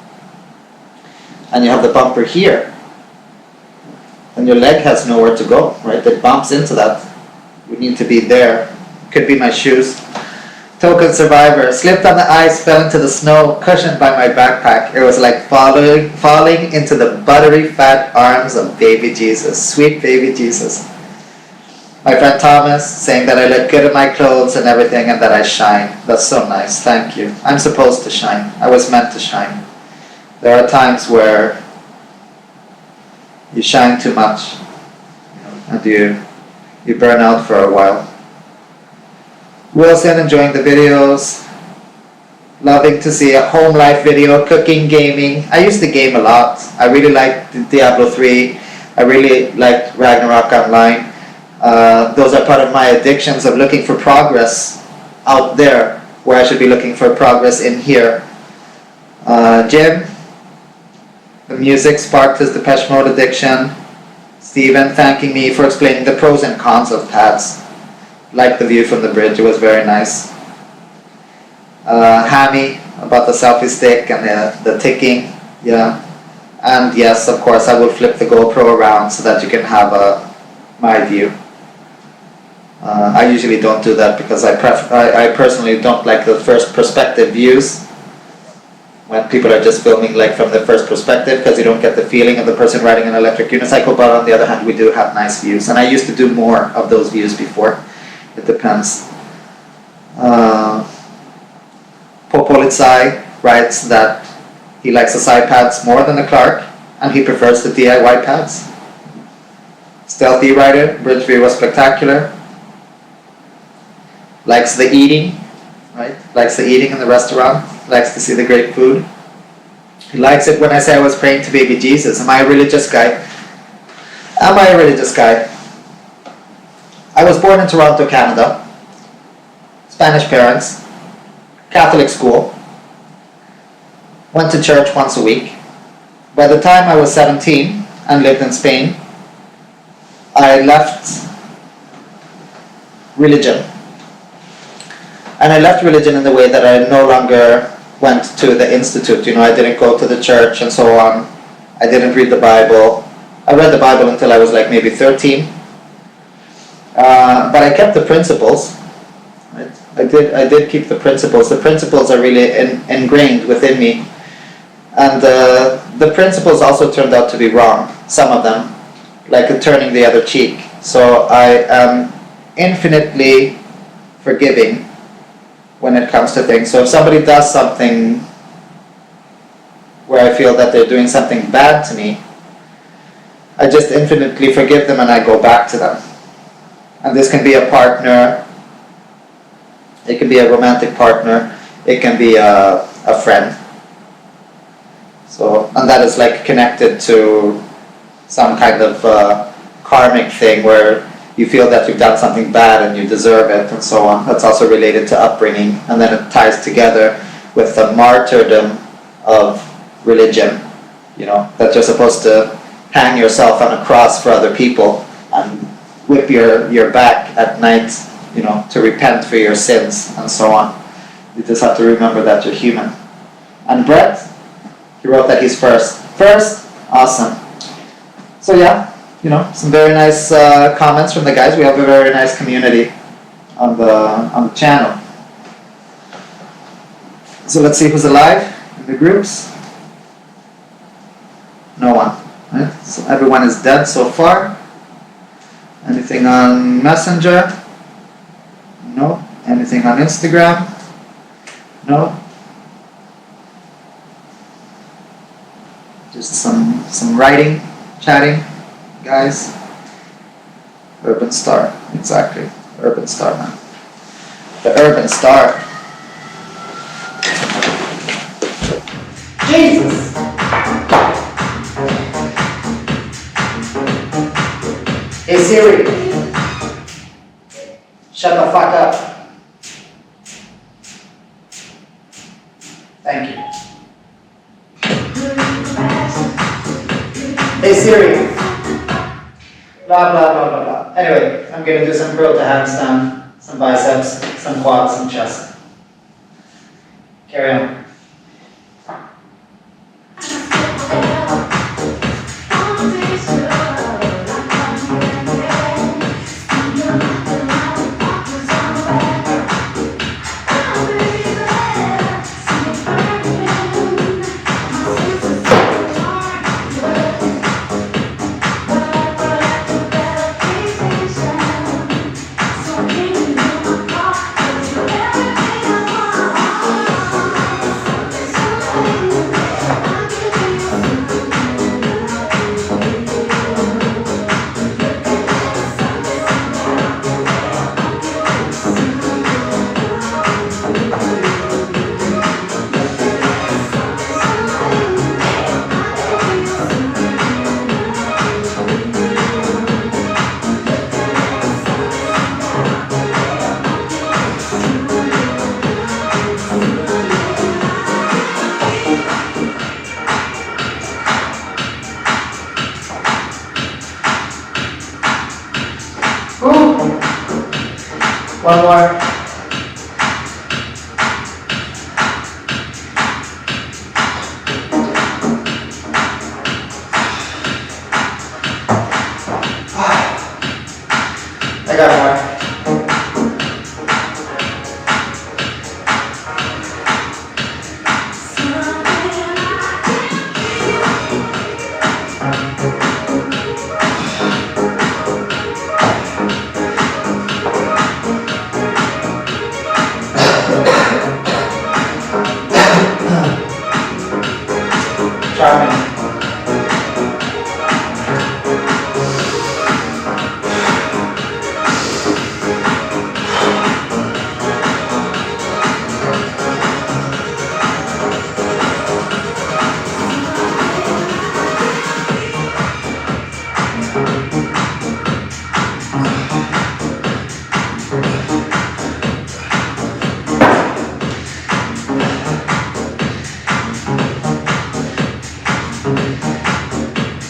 and you have the bumper here, and your leg has nowhere to go, right? It bumps into that. We need to be there. Could be my shoes. Token survivor. Slipped on the ice, fell into the snow, cushioned by my backpack. It was like falling into the buttery fat arms of baby Jesus. Sweet baby Jesus. My friend Thomas saying that I look good in my clothes and everything and that I shine. That's so nice. Thank you. I'm supposed to shine. I was meant to shine. There are times where you shine too much and you burn out for a while. Wilson enjoying the videos. Loving to see a home life video, cooking, gaming. I used to game a lot. I really liked Diablo 3. I really liked Ragnarok Online. Those are part of my addictions of looking for progress out there where I should be looking for progress in here. Jim, the music sparked his Depeche Mode addiction. Steven thanking me for explaining the pros and cons of pads. Liked the view from the bridge, it was very nice. Hammy about the selfie stick and the ticking, yeah. And yes, of course, I will flip the GoPro around so that you can have my view. I usually don't do that because I personally don't like the first perspective views when people are just filming like from the first perspective because you don't get the feeling of the person riding an electric unicycle. But on the other hand, we do have nice views, and I used to do more of those views before. It depends. Popolizai writes that He likes the Sai Pads more than the Clark, and he prefers the DIY pads. Stealthy rider, bridge view was spectacular. Likes the eating, right? Likes the eating in the restaurant. Likes to see the great food. He likes it when I say I was praying to baby Jesus. Am I a religious guy? Am I a religious guy? I was born in Toronto, Canada. Spanish parents. Catholic school. Went to church once a week. By the time I was 17 and lived in Spain, I left religion. And I left religion in the way that I no longer went to the institute. You know, I didn't go to the church and so on. I didn't read the Bible. I read the Bible until I was like maybe 13. But I kept the principles. Right? I did keep the principles. The principles are really ingrained within me. And the principles also turned out to be wrong, some of them, like turning the other cheek. So I am infinitely forgiving when it comes to things. So if somebody does something where I feel that they're doing something bad to me, I just infinitely forgive them and I go back to them. And this can be a partner, it can be a romantic partner, it can be a friend. So, and that is like connected to some kind of karmic thing where you feel that you've done something bad and you deserve it and so on. That's also related to upbringing, and then it ties together with the martyrdom of religion, you know, that you're supposed to hang yourself on a cross for other people and whip your back at night, you know, to repent for your sins and so on. You just have to remember that you're human. And Brett, he wrote that he's first. First? Awesome. So yeah, you know, some very nice comments from the guys. We have a very nice community on the channel. So let's see who's alive in the groups. No one. Right? So everyone is dead so far. Anything on Messenger? No. Anything on Instagram? No. Just some writing, chatting, guys. Urban Star, exactly. Urban Star, man. The Urban Star. Jesus! Hey Siri, shut the fuck up. Thank you. Hey Siri. Blah blah blah blah blah. Anyway, I'm gonna do some curl to handstand, some biceps, some quads, some chest. Carry on. One more. I got more.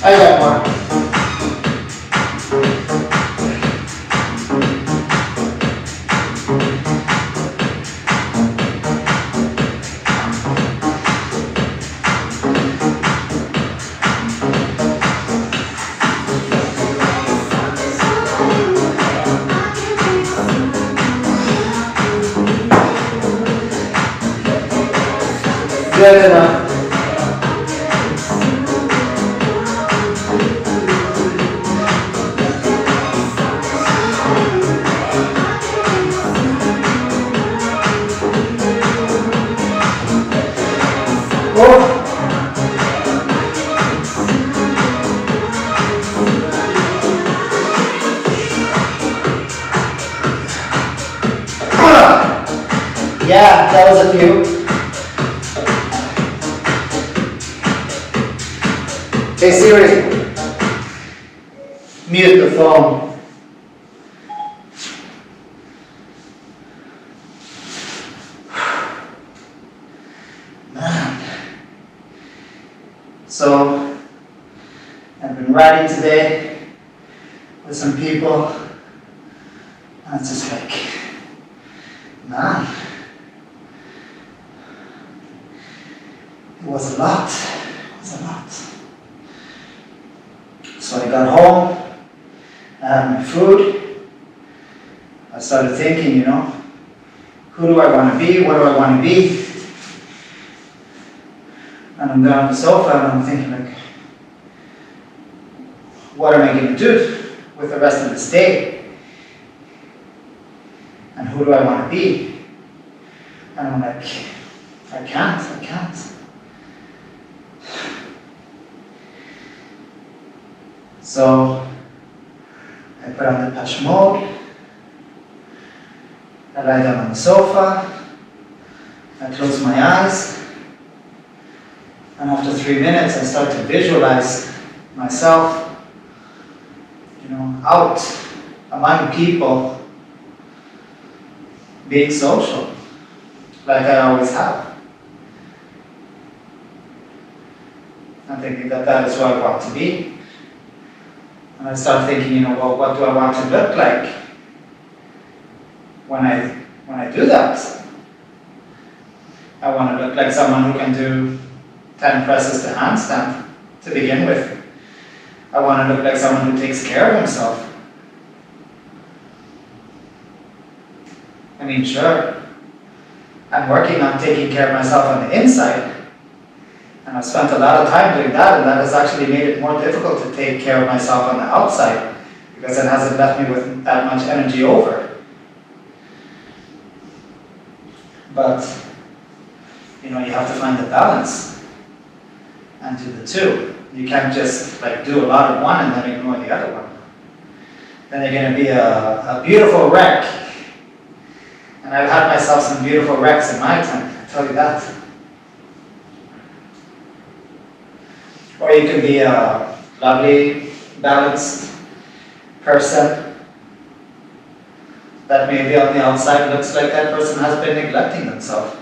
I got more. Good enough. Yeah, that was a few. Hey Siri, mute the phone. Man. So, I've been riding today with some people, and it's just like, man, it was a lot. It was a lot. So I got home, I had my food, I started thinking, you know, who do I want to be, what do I want to be? And I'm there on the sofa and I'm thinking like, what am I going to do with the rest of this day? And who do I want to be? And I'm like, I can't. So I put on the Depeche Mode, I lie down on the sofa, I close my eyes, and after 3 minutes I start to visualize myself, you know, out among people, being social, like I always have. I'm thinking that that is who I want to be. And I start thinking, you know, well, what do I want to look like when I do that? I want to look like someone who can do 10 presses to handstand to begin with. I want to look like someone who takes care of himself. I mean, sure, I'm working on taking care of myself on the inside. And I've spent a lot of time doing that, and that has actually made it more difficult to take care of myself on the outside, because it hasn't left me with that much energy over. But, you know, you have to find the balance and do the two. You can't just like do a lot of one and then ignore the other one. Then you're going to be a beautiful wreck. And I've had myself some beautiful wrecks in my time, I tell you that. Or you can be a lovely, balanced person that maybe on the outside looks like that person has been neglecting themselves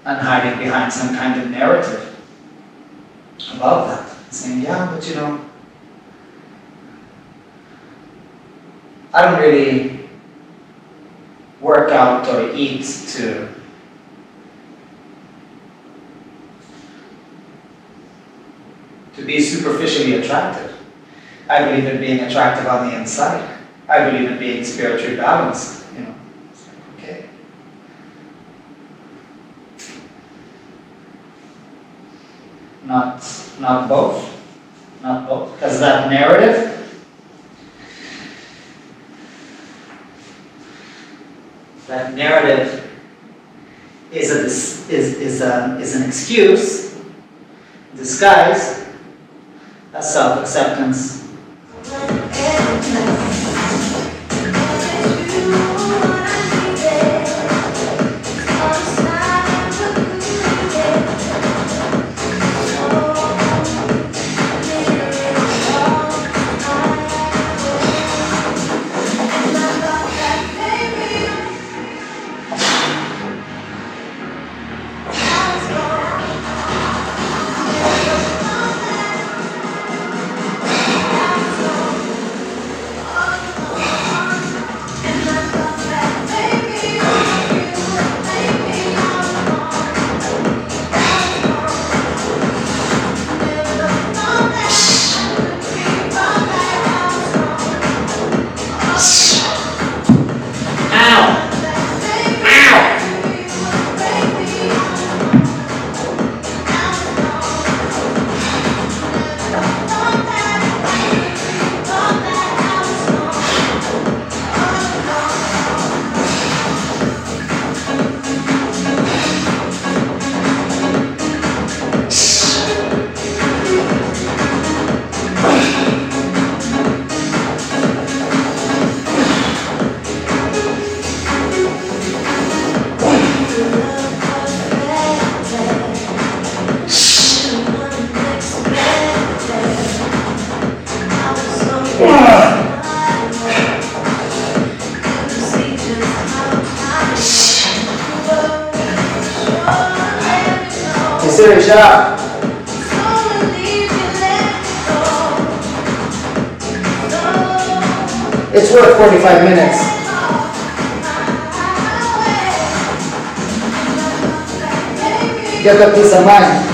and hiding behind some kind of narrative about that. Saying, yeah, but you know, I don't really work out or eat to be superficially attractive. I believe in being attractive on the inside. I believe in being spiritually balanced, you know. It's like, okay. Not both. Not both. Because that narrative is an excuse disguised as self-acceptance. Good job. It's worth 45 minutes. Get the peace of mind.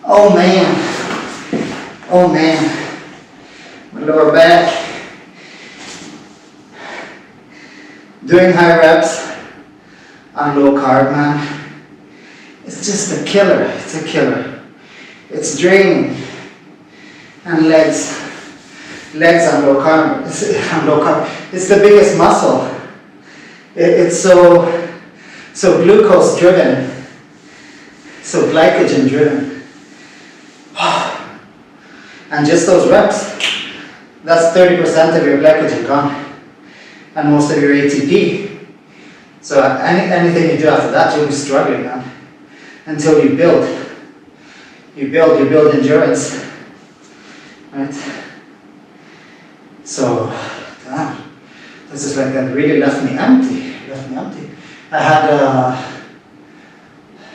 Oh man, oh man, my lower back. Doing high reps on low carb, man, it's just a killer, it's a killer. It's draining. And legs on low carb, it's the biggest muscle. It's so glucose driven, so glycogen driven. And just those reps, that's 30% of your glycogen gone, and most of your ATP. So anything you do after that, you'll be struggling, man, until you build endurance, right? So, damn, this is like that really left me empty. I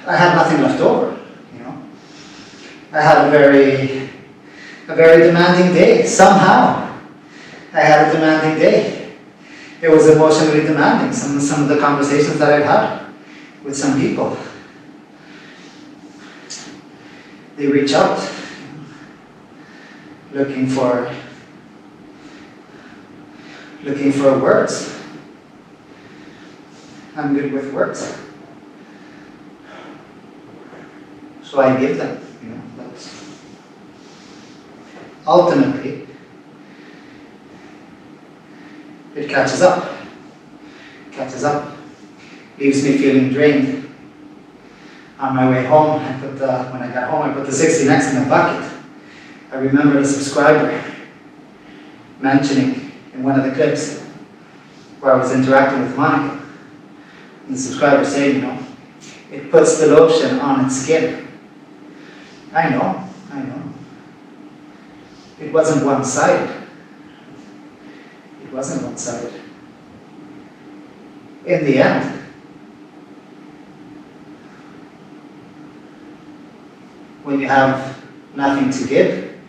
had nothing left over, you know. I had a very demanding day. Somehow, I had a demanding day. It was emotionally demanding. Some of the conversations that I've had with some people, they reach out, looking for words. I'm good with words, so I give them. You know, that's ultimately it catches up, leaves me feeling drained. On my way home, when I got home, I put the 60X in the bucket. I remember a subscriber mentioning in one of the clips where I was interacting with Monica, and the subscriber saying, you know, it puts the lotion on its skin. I know. It wasn't one-sided. In the end, when you have nothing to give,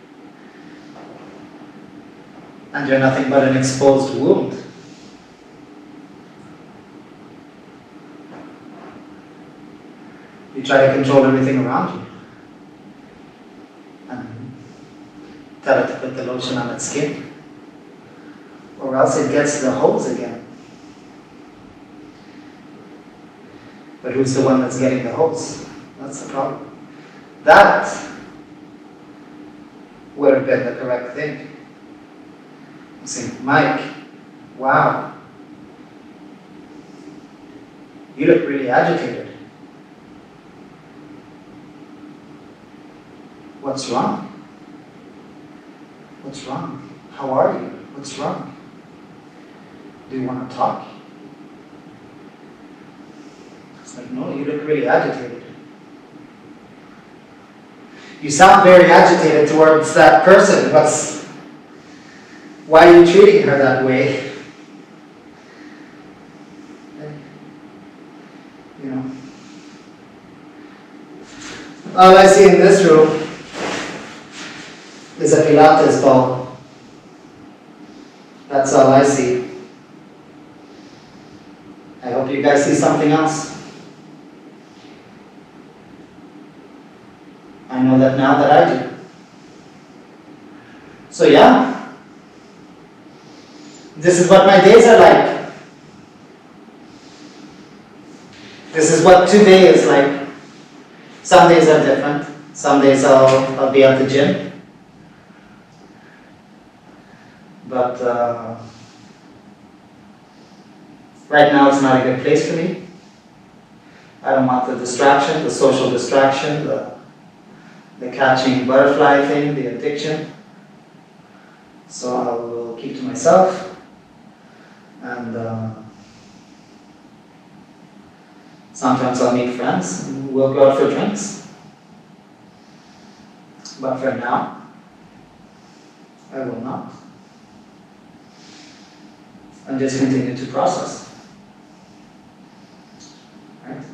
and you're nothing but an exposed wound, you try to control everything around you and tell it to put the lotion on its skin, or else it gets the hose again. But who's the one that's getting the hose? That's the problem. That would have been the correct thing. I'm saying, Mike, wow, you look really agitated. What's wrong? What's wrong? How are you? What's wrong? Do you want to talk? Like, no, you look really agitated. You sound very agitated towards that person. Why are you treating her that way? You know. All I see in this room is a Pilates ball. That's all I see. I hope you guys see something else. I know that now that I do. So yeah, this is what my days are like. This is what today is like. Some days are different. Some days I'll be at the gym. But right now it's not a good place for me. I don't want the distraction, the social distraction, the catching butterfly thing, the addiction. So I will keep to myself, and sometimes I'll meet friends and we'll go out for drinks. But for now, I will not. And just continue to process. Right?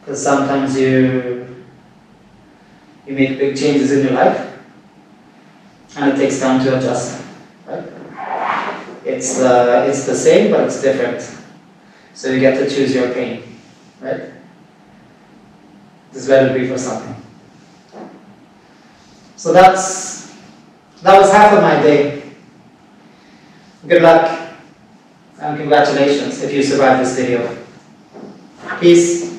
Because sometimes you make big changes in your life, and it takes time to adjust. Right? It's the same, but it's different. So you get to choose your pain. Right? This better be for something. So that was half of my day. Good luck and congratulations if you survived this video. Peace.